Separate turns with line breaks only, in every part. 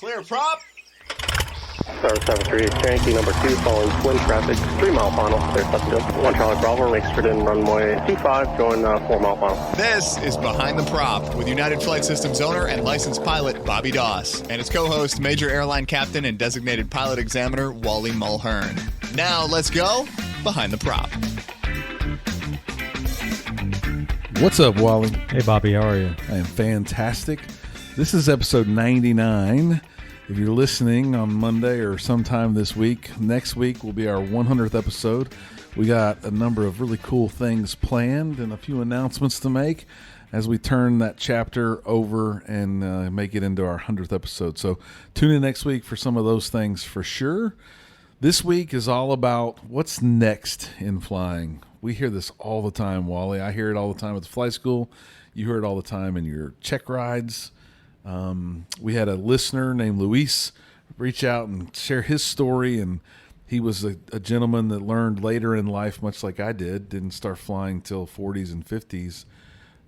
Clear prop.
Star 738, Yankee number 2, following twin traffic, 3 mile final, clear Pleasantville. 1 Charlie Bravo, exit in runway 25, going 4 mile final.
This is Behind the Prop with United Flight Systems owner and licensed pilot Bobby Doss and his co-host, Major Airline Captain and designated pilot examiner Wally Mulhern. Now let's go Behind the Prop.
What's up, Wally?
Hey, Bobby, how are you?
I am fantastic. This is episode 99. If you're listening on Monday or sometime this week, next week will be our 100th episode. We got a number of really cool things planned and a few announcements to make as we turn that chapter over and make it into our 100th episode. So tune in next week for some of those things for sure. This week is all about what's next in flying. We hear this all the time, Wally. I hear it all the time at the flight school. You hear it all the time in your check rides. We had a listener named Luis reach out and share his story, and he was a gentleman that learned later in life, much like I did, didn't start flying till 40s and 50s,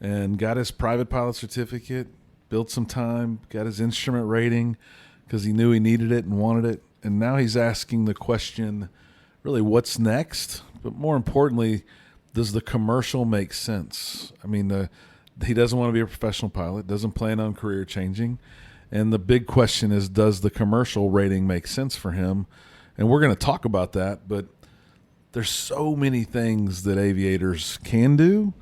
and got his private pilot certificate, built some time, got his instrument rating because he knew he needed it and wanted it, and now he's asking the question, really, what's next? But more importantly, does the commercial make sense? I mean, he doesn't want to be a professional pilot, doesn't plan on career changing. And the big question is, does the commercial rating make sense for him? And we're going to talk about that, but there's so many things that aviators can do.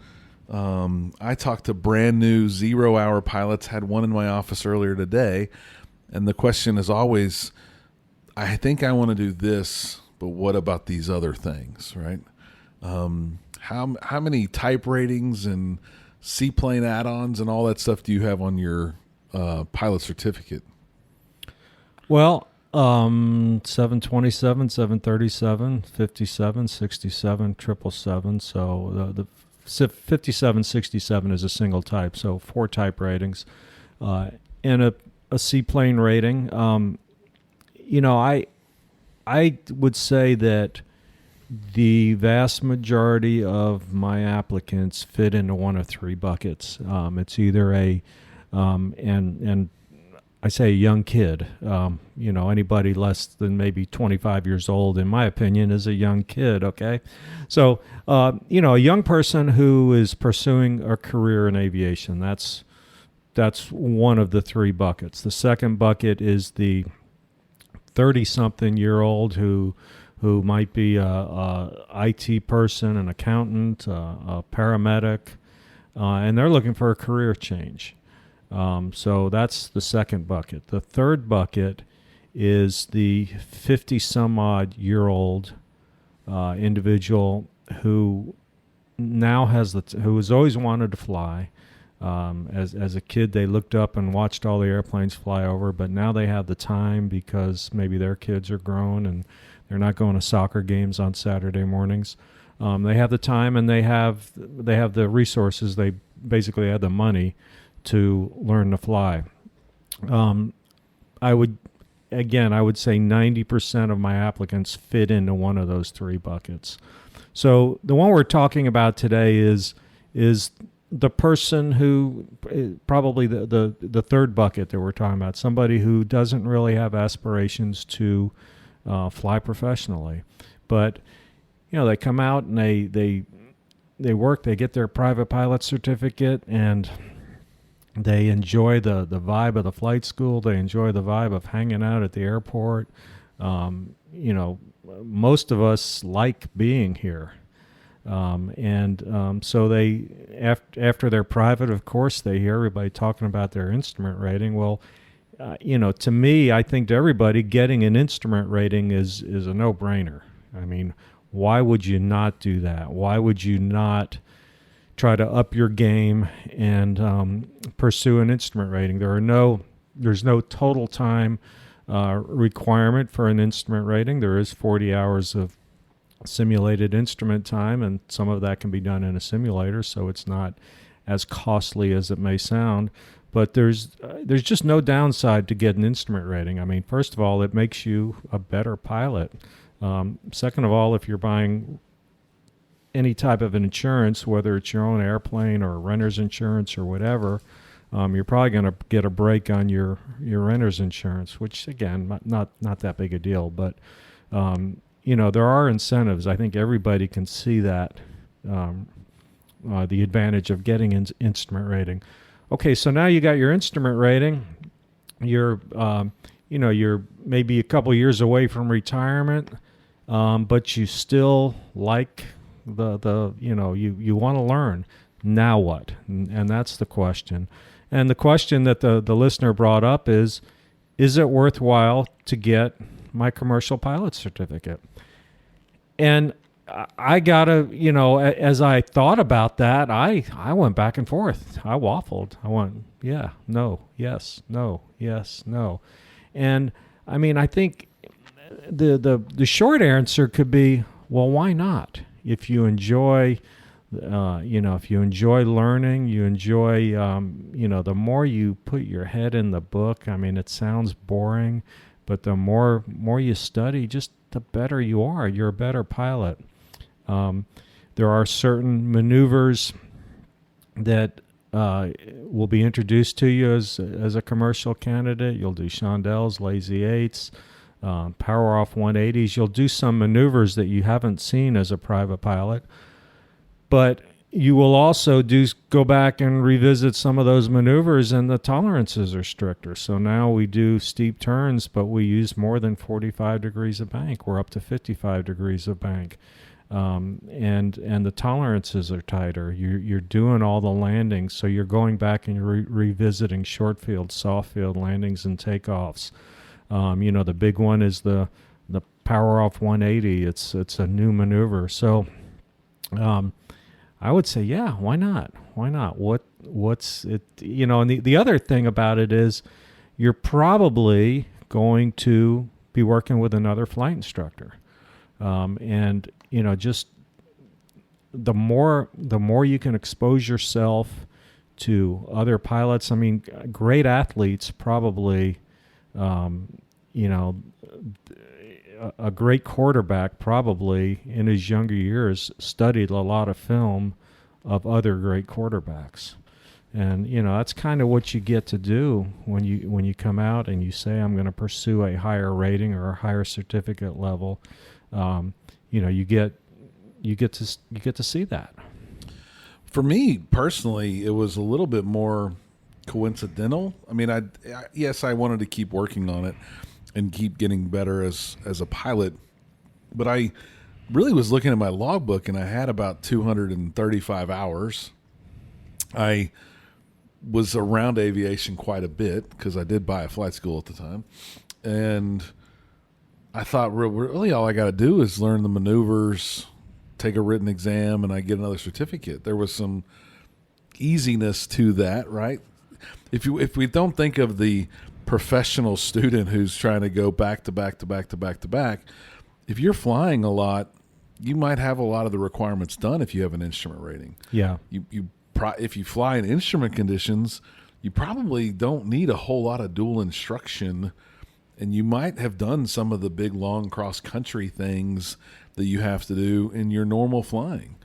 I talked to brand new 0-hour pilots, had one in my office earlier today. And the question is always, I think I want to do this, but what about these other things, right? How many type ratings and seaplane add-ons and all that stuff do you have on your pilot certificate?
Well, 727, 737, 57, 67, 777. So the 57, 67 is a single type, so 4 type ratings. And a seaplane rating. I would say that the vast majority of my applicants fit into one of 3 buckets. It's either and I say a young kid. Anybody less than maybe 25 years old, in my opinion, is a young kid. Okay, so a young person who is pursuing a career in aviation. That's one of the 3 buckets. The second bucket is the 30-something-year-old who might be a IT person, an accountant, a paramedic, and they're looking for a career change. So that's the second bucket. The third bucket is the 50-some-odd-year-old individual who now who has always wanted to fly. As a kid, they looked up and watched all the airplanes fly over, but now they have the time because maybe their kids are grown and they're not going to soccer games on Saturday mornings. They have the time and they have the resources. They basically have the money to learn to fly. I would say 90% of my applicants fit into one of those 3 buckets. So the one we're talking about today is the person who probably the third bucket that we're talking about, somebody who doesn't really have aspirations to fly professionally, but they come out and they work, they get their private pilot certificate, and they enjoy the vibe of the flight school. They enjoy the vibe of hanging out at the airport. Most of us like being here. So they, after they're private, of course, they hear everybody talking about their instrument rating. Well, to me, I think to everybody, getting an instrument rating is a no-brainer. I mean, why would you not do that? Why would you not try to up your game and pursue an instrument rating? There's no total time requirement for an instrument rating. There is 40 hours of simulated instrument time, and some of that can be done in a simulator, so it's not as costly as it may sound. But there's just no downside to getting instrument rating. I mean, first of all, it makes you a better pilot. Second of all, if you're buying any type of an insurance, whether it's your own airplane or renter's insurance or whatever, you're probably going to get a break on your renter's insurance, which again, not that big a deal, but there are incentives. I think everybody can see that, the advantage of getting instrument rating. Okay, so now you got your instrument rating. You're maybe a couple years away from retirement, but you still like you want to learn. Now what? And that's the question. And the question that the listener brought up is it worthwhile to get my commercial pilot certificate? And I gotta, as I thought about that, I went back and forth. I waffled. I went, yeah, no, yes, no, yes, no. And I mean, I think the short answer could be, well, why not? If you enjoy, if you enjoy learning, you enjoy, the more you put your head in the book. I mean, it sounds boring, but the more you study, just the better you are. You're a better pilot. There are certain maneuvers that will be introduced to you as a commercial candidate. You'll do chandelles, lazy eights, power off 180s. You'll do some maneuvers that you haven't seen as a private pilot, but you will also go back and revisit some of those maneuvers, and the tolerances are stricter. So now we do steep turns, but we use more than 45 degrees of bank. We're up to 55 degrees of bank. And the tolerances are tighter. You're doing all the landings, so you're going back and you're revisiting short field, soft field landings and takeoffs. The big one is the power off 180. It's a new maneuver. So I would say, yeah, why not? Why not? What's it? And the other thing about it is you're probably going to be working with another flight instructor. And just the more you can expose yourself to other pilots. I mean, great athletes probably, a great quarterback probably in his younger years studied a lot of film of other great quarterbacks. And, that's kind of what you get to do when you come out and you say, I'm going to pursue a higher rating or a higher certificate level. You get to see that.
For me personally, it was a little bit more coincidental. I mean, yes, I wanted to keep working on it and keep getting better as a pilot, but I really was looking at my logbook and I had about 235 hours. I was around aviation quite a bit because I did buy a flight school at the time, and I thought really all I got to do is learn the maneuvers, take a written exam, and I get another certificate. There was some easiness to that, right? If we don't think of the professional student who's trying to go back to back to back to back to back, if you're flying a lot, you might have a lot of the requirements done if you have an instrument rating.
Yeah.
If you fly in instrument conditions, you probably don't need a whole lot of dual instruction. And you might have done some of the big, long cross-country things that you have to do in your normal flying.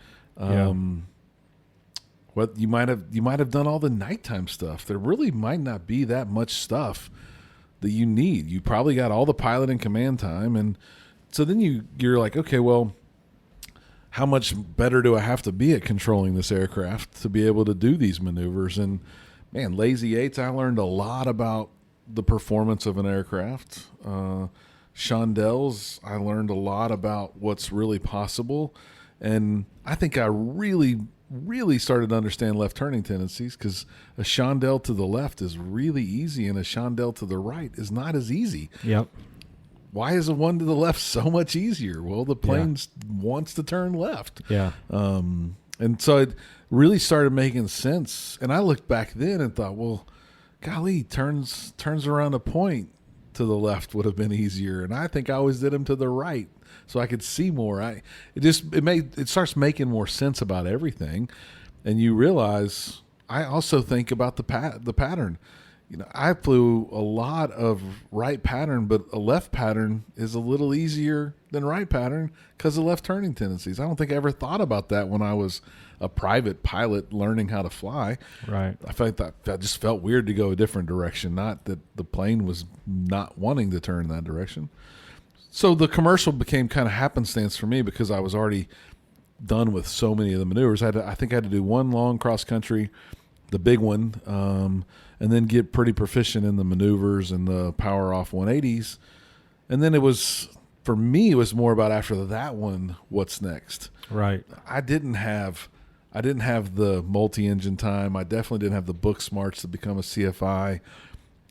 What you might have done all the nighttime stuff. There really might not be that much stuff that you need. You probably got all the pilot and command time, and so then you're like, okay, well, how much better do I have to be at controlling this aircraft to be able to do these maneuvers? And man, lazy eights, I learned a lot about the performance of an aircraft. Chandelles, I learned a lot about what's really possible. And I think I really, really started to understand left turning tendencies, because a chandelle to the left is really easy and a chandelle to the right is not as easy.
Yep.
Why is the one to the left so much easier? Well, the plane wants to turn left.
Yeah.
And so it really started making sense. And I looked back then and thought, well, golly, turns around a point to the left would have been easier. And I think I always did them to the right so I could see more. It starts making more sense about everything. And you realize, I also think about the pattern. I flew a lot of right pattern, but a left pattern is a little easier than right pattern because of left turning tendencies. I don't think I ever thought about that when I was a private pilot learning how to fly.
Right.
I felt that just felt weird to go a different direction, not that the plane was not wanting to turn in that direction. So the commercial became kind of happenstance for me because I was already done with so many of the maneuvers. I think I had to do one long cross country, the big one, and then get pretty proficient in the maneuvers and the power off 180s. And then for me, it was more about after that one, what's next.
Right.
I didn't have the multi-engine time. I definitely didn't have the book smarts to become a CFI.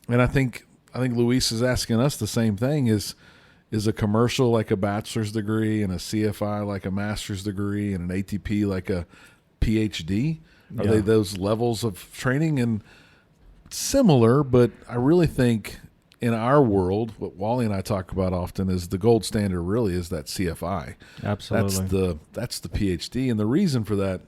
And I think Luis is asking us the same thing: is a commercial like a bachelor's degree and a CFI like a master's degree and an ATP like a PhD? Are they those levels of training? And similar, but I really think in our world, what Wally and I talk about often is the gold standard really is that CFI.
Absolutely.
That's the PhD. And the reason for that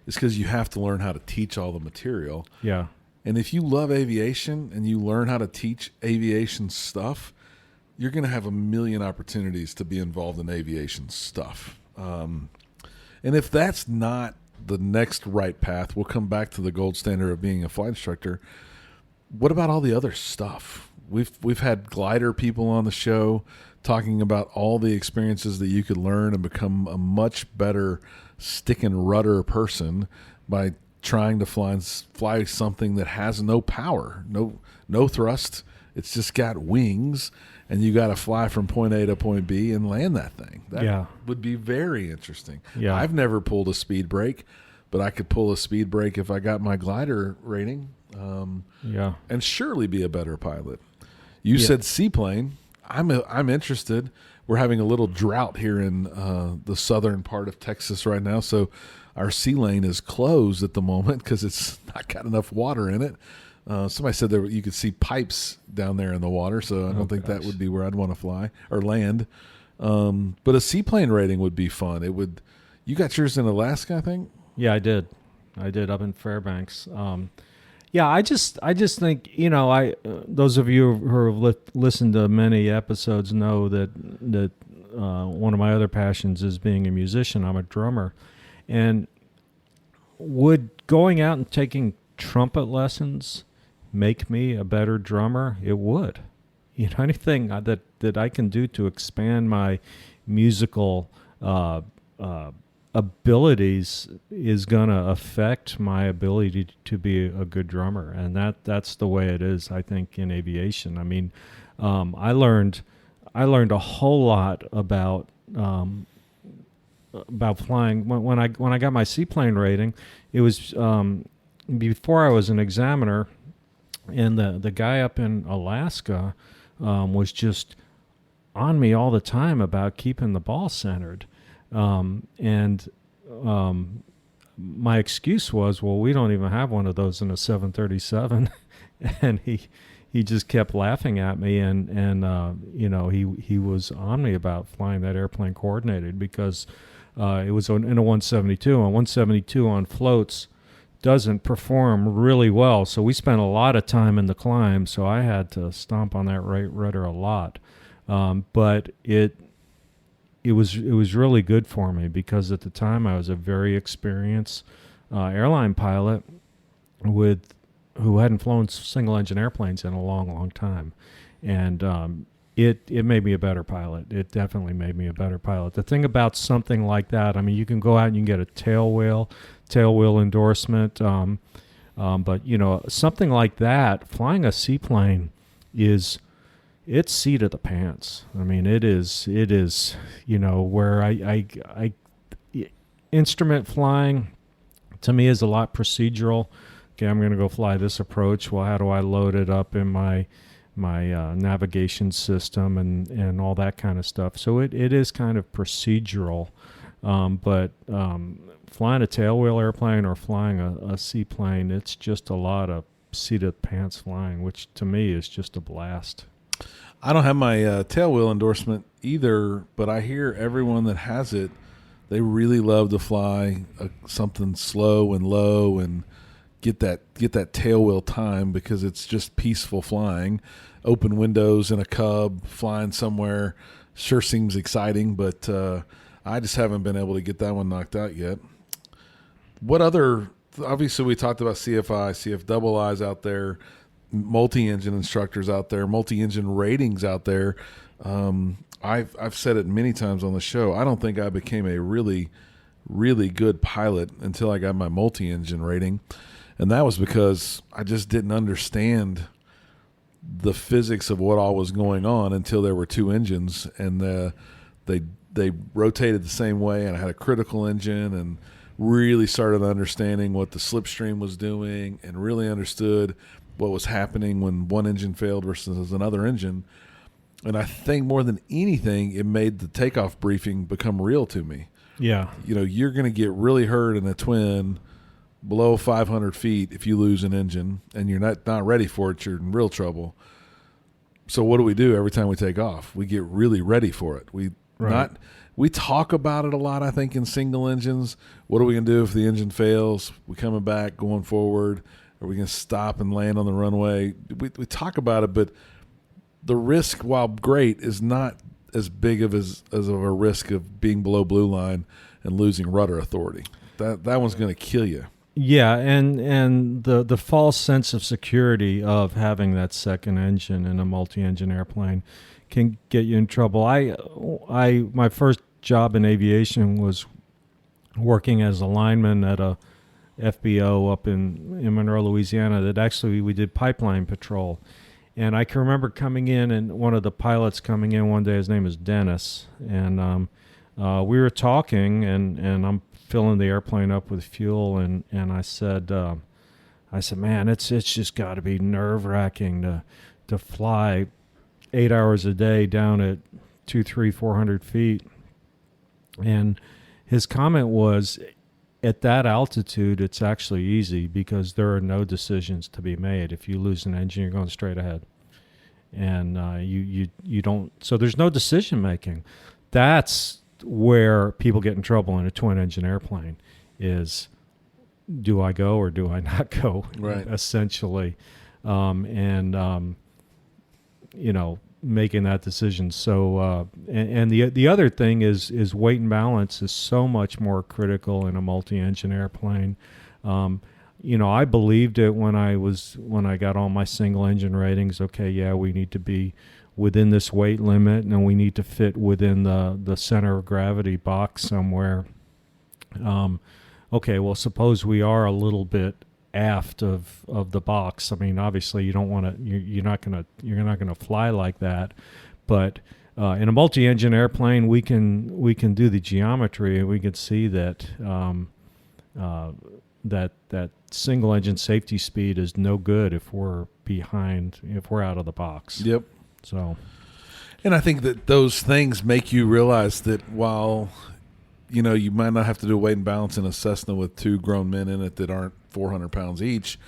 is because you have to learn how to teach all the material.
Yeah. And
if you love aviation and you learn how to teach aviation stuff, you're going to have a million opportunities to be involved in aviation stuff. And if that's not the next right path, we'll come back to the gold standard of being a flight instructor. What about all the other stuff? We've had glider people on the show talking about all the experiences that you could learn and become a much better stick and rudder person by trying to fly something that has no power, no thrust. It's just got wings, and you got to fly from point A to point B and land that thing. That would be very interesting.
Yeah.
I've never pulled a speed brake, but I could pull a speed brake if I got my glider rating. And surely be a better pilot. You said seaplane. I'm interested. We're having a little drought here in the southern part of Texas right now, so our sea lane is closed at the moment because it's not got enough water in it. Somebody said you could see pipes down there in the water, so I don't think that would be where I'd want to fly or land. But a seaplane rating would be fun. It would. You got yours in Alaska, I think.
Yeah, I did up in Fairbanks. I just think, those of you who have listened to many episodes know that one of my other passions is being a musician. I'm a drummer, and would going out and taking trumpet lessons make me a better drummer? It would. Anything that I can do to expand my musical abilities is going to affect my ability to be a good drummer, and that's the way it is, I think, in aviation. I mean, I learned a whole lot about flying when I got my seaplane rating. It was before I was an examiner, and the guy up in Alaska was just on me all the time about keeping the ball centered. My excuse was, well, we don't even have one of those in a 737. And he just kept laughing at me, and he was on me about flying that airplane coordinated because it was in a 172. And 172 on floats doesn't perform really well. So we spent a lot of time in the climb, so I had to stomp on that right rudder a lot. But it was really good for me because at the time I was a very experienced airline pilot who hadn't flown single engine airplanes in a long time, and it made me a better pilot. It definitely made me a better pilot. The thing about something like that, I mean, you can go out and you can get a tail wheel endorsement, but something like that, flying a seaplane it's seat of the pants. I mean, it is, where I instrument flying to me is a lot procedural. Okay, I'm going to go fly this approach. Well, how do I load it up in my navigation system and all that kind of stuff? So it is kind of procedural, but flying a tailwheel airplane or flying a seaplane, it's just a lot of seat of the pants flying, which to me is just a blast.
I don't have my tailwheel endorsement either, but I hear everyone that has it, they really love to fly something slow and low and get that tail wheel time because it's just peaceful flying. Open windows in a Cub flying somewhere sure seems exciting, but I just haven't been able to get that one knocked out yet. What other? Obviously, we talked about CFI, CF double I's out there, multi-engine instructors out there, multi-engine ratings out there. I've said it many times on the show. I don't think I became a really, really good pilot until I got my multi-engine rating, and that was because I just didn't understand the physics of what all was going on until there were two engines, and they rotated the same way, and I had a critical engine, and really started understanding what the slipstream was doing, and really understood what was happening when one engine failed versus another engine. And I think more than anything, it made the takeoff briefing become real to me.
Yeah.
You're going to get really hurt in a twin below 500 feet if you lose an engine and you're not ready for it. You're in real trouble. So what do we do every time we take off? We get really ready for it. We talk about it a lot, I think, in single engines. What are we going to do if the engine fails? We coming back, going forward? Are we going to stop and land on the runway? We talk about it, but the risk, while great, is not as big of a risk of being below blue line and losing rudder authority. That one's going to kill you.
Yeah, and the false sense of security of having that second engine in a multi-engine airplane can get you in trouble. My first job in aviation was working as a lineman at a FBO up in Monroe, Louisiana, that actually we did pipeline patrol. And I can remember coming in, and one of the pilots coming in one day, his name is Dennis, and we were talking, and I'm filling the airplane up with fuel, and I said, man, it's just got to be nerve-wracking to fly 8 hours a day down at 400 feet. And his comment was, at that altitude, it's actually easy because there are no decisions to be made. If you lose an engine, you're going straight ahead. And you don't, so there's no decision making. That's where people get in trouble in a twin engine airplane is, do I go or do I not go?
Right.
Essentially. Making that decision. So, and the other thing is weight and balance is so much more critical in a multi-engine airplane. I believed it when I got all my single engine ratings. Okay, yeah, we need to be within this weight limit, and we need to fit within the center of gravity box somewhere. Okay, well, suppose we are a little bit aft of the box. I mean, obviously you don't want to, you're not going to fly like that, but in a multi-engine airplane we can do the geometry, and we can see that that single engine safety speed is no good if we're out of the box.
Yep.
So,
and I think that those things make you realize that while you might not have to do weight and balance in a Cessna with two grown men in it that aren't 400 pounds each,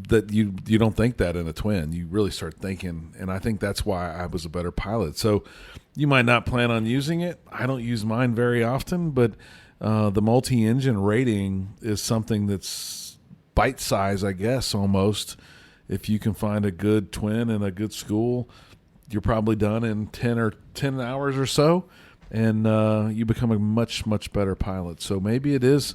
that you don't think that in a twin. You really start thinking, and I think that's why I was a better pilot. So you might not plan on using it. I don't use mine very often, but the multi-engine rating is something that's bite-size, I guess, almost. If you can find a good twin in a good school, you're probably done in 10 hours or so, and you become a much, much better pilot. So maybe it is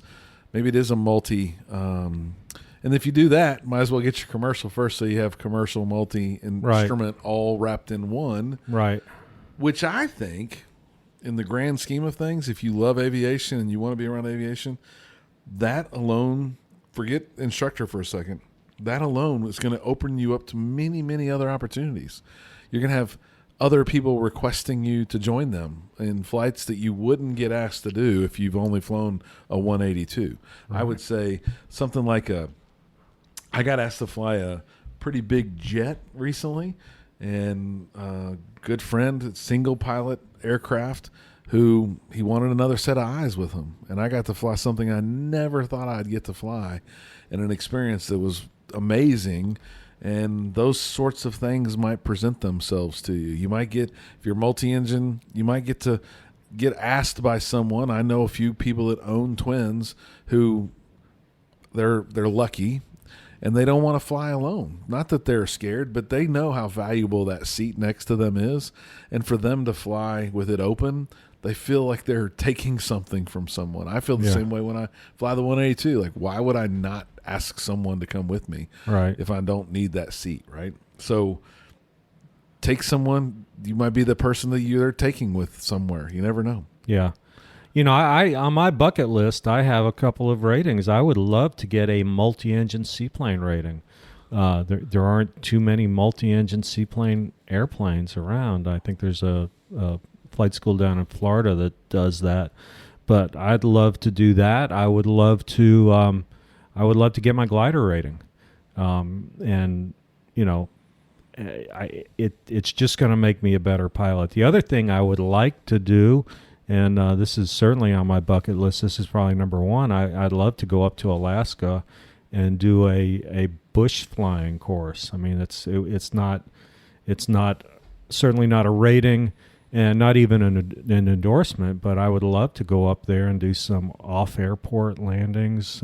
a multi. And if you do that, might as well get your commercial first, so you have commercial, multi, instrument all wrapped in one.
Right.
Which I think, in the grand scheme of things, if you love aviation and you want to be around aviation, that alone, forget instructor for a second, that alone is going to open you up to many, many other opportunities. You're going to have other people requesting you to join them in flights that you wouldn't get asked to do if you've only flown a 182. I would say something like I got asked to fly a pretty big jet recently, and a good friend, single pilot aircraft, who he wanted another set of eyes with him. And I got to fly something I never thought I'd get to fly, and an experience that was amazing. And those sorts of things might present themselves to you. You might get, if you're multi-engine, you might get to get asked by someone. I know a few people that own twins who they're lucky, and they don't want to fly alone. Not that they're scared, but they know how valuable that seat next to them is, and for them to fly with it open, they feel like they're taking something from someone. I feel the same way when I fly the 182. Like, why would I not ask someone to come with me if I don't need that seat, right? So take someone. You might be the person that you're taking with somewhere. You never know.
Yeah. I on my bucket list, I have a couple of ratings. I would love to get a multi-engine seaplane rating. There aren't too many multi-engine seaplane airplanes around. I think there's a flight school down in Florida that does that, but I'd love to do that. I would love to get my glider rating, and it's just going to make me a better pilot. The other thing I would like to do, and this is certainly on my bucket list, this is probably number one, I'd love to go up to Alaska and do a bush flying course. I mean, it's not certainly not a rating and not even an endorsement, but I would love to go up there and do some off-airport landings.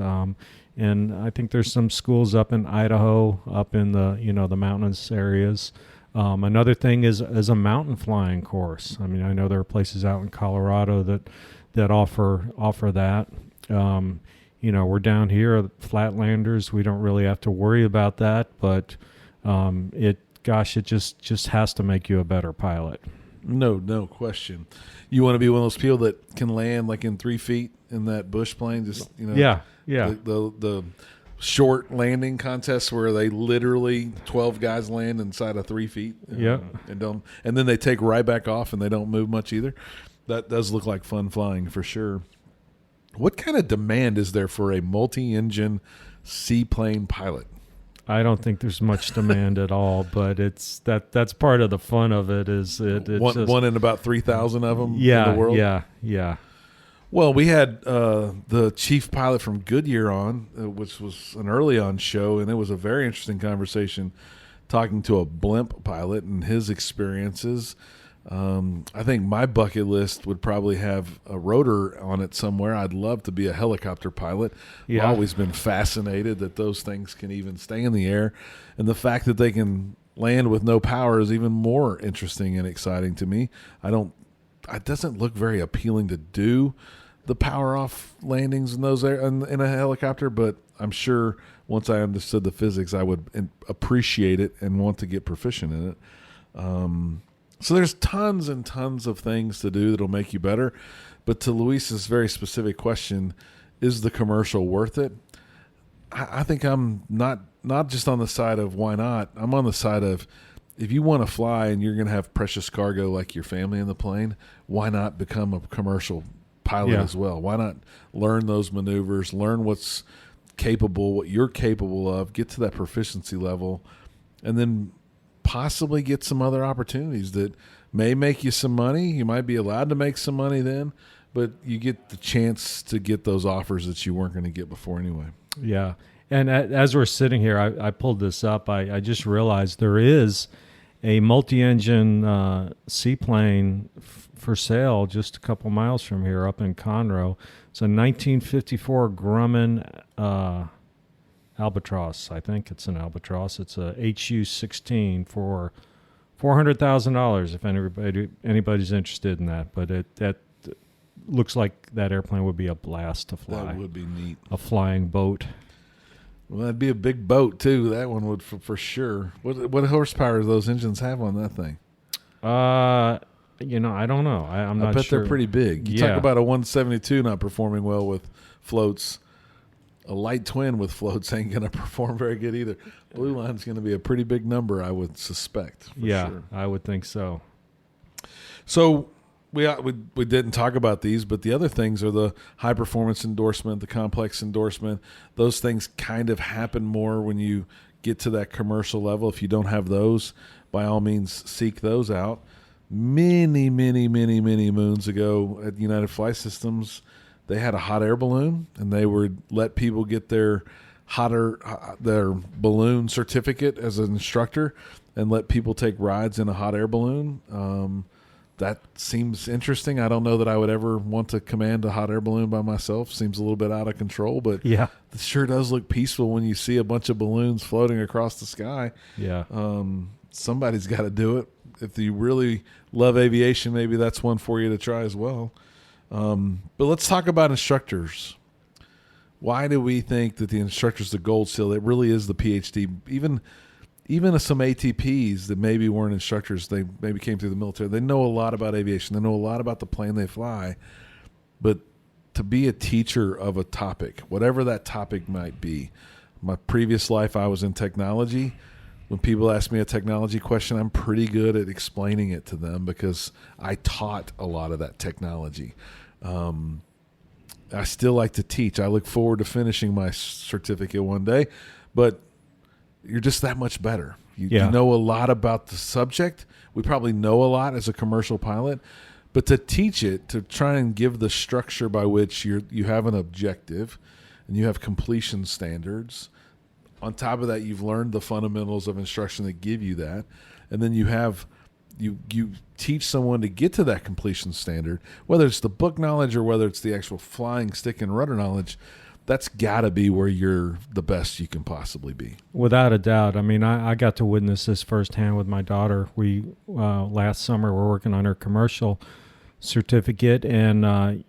And I think there's some schools up in Idaho, up in the the mountainous areas. Another thing is a mountain flying course. I mean, I know there are places out in Colorado that offer that. We're down here, Flatlanders. We don't really have to worry about that, but it just has to make you a better pilot.
No question. You want to be one of those people that can land like in 3 feet in that bush plane,
Yeah.
The short landing contests where they literally 12 guys land inside of 3 feet. And then they take right back off and they don't move much either. That does look like fun flying for sure. What kind of demand is there for a multi-engine seaplane pilot?
I don't think there's much demand at all, but that's part of the fun of it. It's
one in about 3,000 of them in the world.
Yeah.
Well, we had the chief pilot from Goodyear on, which was an early on show, and it was a very interesting conversation talking to a blimp pilot and his experiences. I think my bucket list would probably have a rotor on it somewhere. I'd love to be a helicopter pilot.
Yeah.
I've always been fascinated that those things can even stay in the air. And the fact that they can land with no power is even more interesting and exciting to me. It doesn't look very appealing to do the power off landings in those in a helicopter, but I'm sure once I understood the physics, I would appreciate it and want to get proficient in it. So there's tons and tons of things to do that'll make you better. But to Luis's very specific question, is the commercial worth it? I think I'm not just on the side of why not. I'm on the side of, if you want to fly and you're going to have precious cargo like your family in the plane, why not become a commercial pilot as well? Why not learn those maneuvers, learn what you're capable of, get to that proficiency level, and then possibly get some other opportunities that may make you some money. You might be allowed to make some money then, but you get the chance to get those offers that you weren't going to get before anyway.
Yeah. And as we're sitting here, I pulled this up. I just realized there is a multi-engine seaplane for sale just a couple miles from here up in Conroe. It's a 1954 Grumman Albatross. I think it's an Albatross. It's a HU-16 for $400,000 if anybody's interested in that. But that looks like that airplane would be a blast to fly.
That would be neat.
A flying boat.
Well, that'd be a big boat too. That one would for sure. What horsepower do those engines have on that thing?
I don't know. I'm not sure.
I bet they're pretty big. You talk about a 172 not performing well with floats. A light twin with floats ain't going to perform very good either. Blue Line's going to be a pretty big number, I would suspect. For sure.
I would think so.
So we didn't talk about these, but the other things are the high performance endorsement, the complex endorsement. Those things kind of happen more when you get to that commercial level. If you don't have those, by all means, seek those out. Many, many, many, many moons ago at United Flight Systems, they had a hot air balloon, and they would let people get their balloon certificate as an instructor and let people take rides in a hot air balloon. that seems interesting. I don't know that I would ever want to command a hot air balloon by myself. Seems a little bit out of control, but
Yeah.
it sure does look peaceful when you see a bunch of balloons floating across the sky.
Yeah.
Somebody's got to do it. If you really love aviation, maybe that's one for you to try as well. But let's talk about instructors. Why do we think that the instructor's the gold seal? It really is the PhD. Even some ATPs that maybe weren't instructors, they maybe came through the military. They know a lot about aviation. They know a lot about the plane they fly. But to be a teacher of a topic, whatever that topic might be. My previous life, I was in technology. When people ask me a technology question, I'm pretty good at explaining it to them because I taught a lot of that technology. I still like to teach. I look forward to finishing my certificate one day, but you're just that much better. You know a lot about the subject. We probably know a lot as a commercial pilot, but to teach it, to try and give the structure by which you have an objective and you have completion standards. On top of that, you've learned the fundamentals of instruction that give you that. And then you teach someone to get to that completion standard, whether it's the book knowledge or whether it's the actual flying stick and rudder knowledge. That's got to be where you're the best you can possibly be.
Without a doubt. I mean, I got to witness this firsthand with my daughter. We last summer were working on her commercial certificate, and I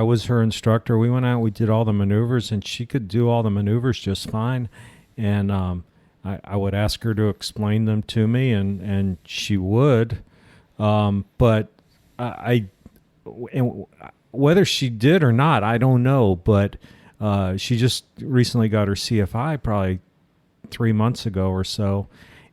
was her instructor. We went out, we did all the maneuvers, and she could do all the maneuvers just fine. And I would ask her to explain them to me, and she would. But whether she did or not, I don't know. But she just recently got her CFI probably 3 months ago or so.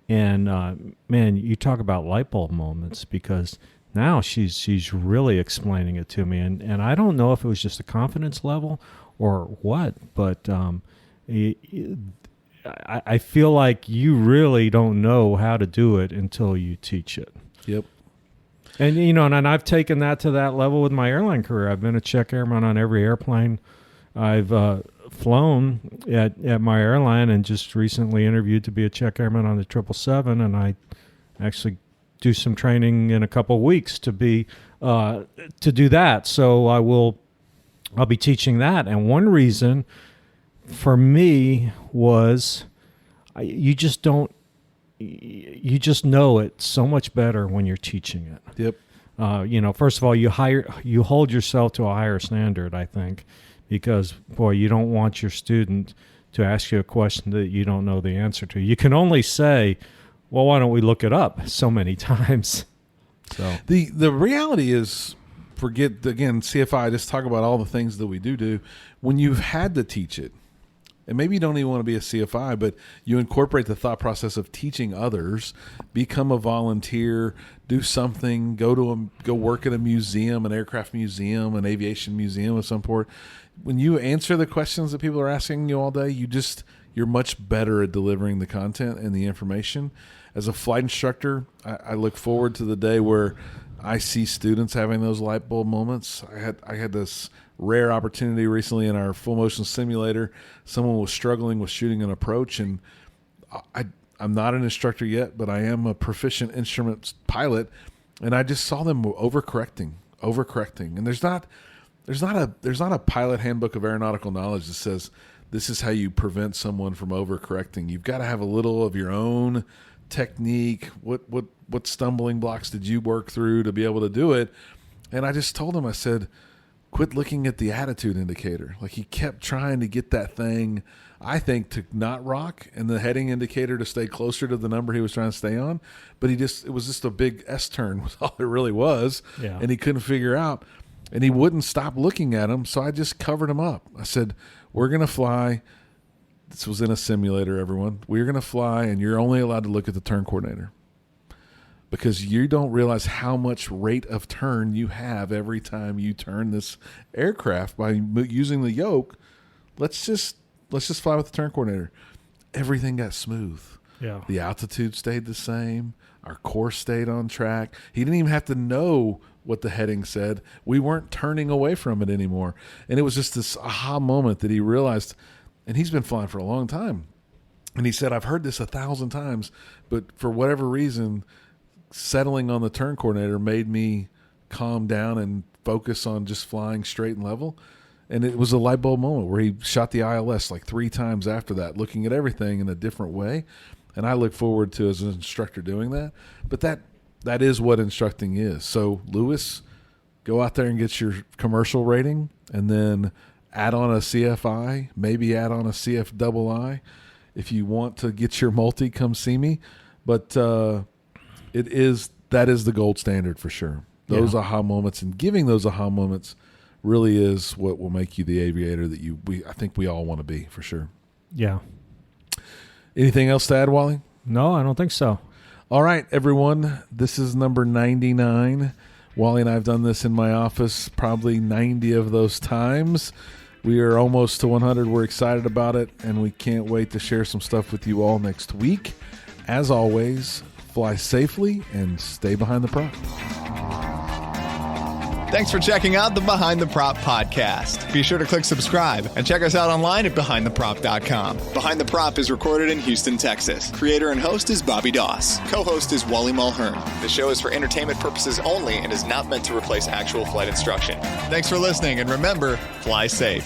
And, man, you talk about light bulb moments, because now she's really explaining it to me. And I don't know if it was just a confidence level or what, but I feel like you really don't know how to do it until you teach it.
Yep.
And, and I've taken that to that level with my airline career. I've been a check airman on every airplane I've flown at my airline, and just recently interviewed to be a check airman on the 777, and I actually do some training in a couple of weeks to do that. So I'll be teaching that. And one reason for me was you just know it so much better when you're teaching it.
Yep.
First of all, you hold yourself to a higher standard, I think, because boy, you don't want your student to ask you a question that you don't know the answer to. You can only say, well, why don't we look it up, so many times. So
the reality is, forget again CFI. Just talk about all the things that we do. When you've had to teach it, and maybe you don't even want to be a CFI, but you incorporate the thought process of teaching others, become a volunteer, do something, go work at a museum, an aircraft museum, an aviation museum of some sort. When you answer the questions that people are asking you all day, you're much better at delivering the content and the information. As a flight instructor, I look forward to the day where I see students having those light bulb moments. I had this rare opportunity recently in our full motion simulator. Someone was struggling with shooting an approach, and I'm not an instructor yet, but I am a proficient instrument pilot, and I just saw them overcorrecting. And there's not a pilot handbook of aeronautical knowledge that says this is how you prevent someone from overcorrecting. You've got to have a little of your own technique. What stumbling blocks did you work through to be able to do it? And I just told him, I said, quit looking at the attitude indicator. Like, he kept trying to get that thing, I think, to not rock, and the heading indicator to stay closer to the number he was trying to stay on. But it was just a big S turn was all it really was.
Yeah.
And he couldn't figure out. And he wouldn't stop looking at him, so I just covered him up. I said, we're going to fly. This was in a simulator, everyone. We're going to fly, and you're only allowed to look at the turn coordinator, because you don't realize how much rate of turn you have every time you turn this aircraft by using the yoke. Let's just fly with the turn coordinator. Everything got smooth.
yeah,
The altitude stayed the same. Our course stayed on track. He didn't even have to know what the heading said. We weren't turning away from it anymore. And it was just this aha moment that he realized, and he's been flying for a long time. And he said, I've heard this 1,000 times, but for whatever reason, settling on the turn coordinator made me calm down and focus on just flying straight and level. And it was a light bulb moment where he shot the ILS like 3 times after that, looking at everything in a different way. And I look forward to, as an instructor, doing that. But that is what instructing is. So, Lewis, go out there and get your commercial rating, and then add on a CFI, maybe add on a CFII. If you want to get your multi, come see me. But that is the gold standard for sure. Those aha moments, and giving those aha moments really is what will make you the aviator that I think we all want to be, for sure.
Yeah.
Anything else to add, Wally?
No, I don't think so.
All right, everyone. This is number 99. Wally and I have done this in my office probably 90 of those times. We are almost to 100. We're excited about it, and we can't wait to share some stuff with you all next week. As always, fly safely and stay behind the prop.
Thanks for checking out the Behind the Prop podcast. Be sure to click subscribe and check us out online at BehindTheProp.com. Behind the Prop is recorded in Houston, Texas. Creator and host is Bobby Doss. Co-host is Wally Mulhern. The show is for entertainment purposes only and is not meant to replace actual flight instruction. Thanks for listening, and remember, fly safe.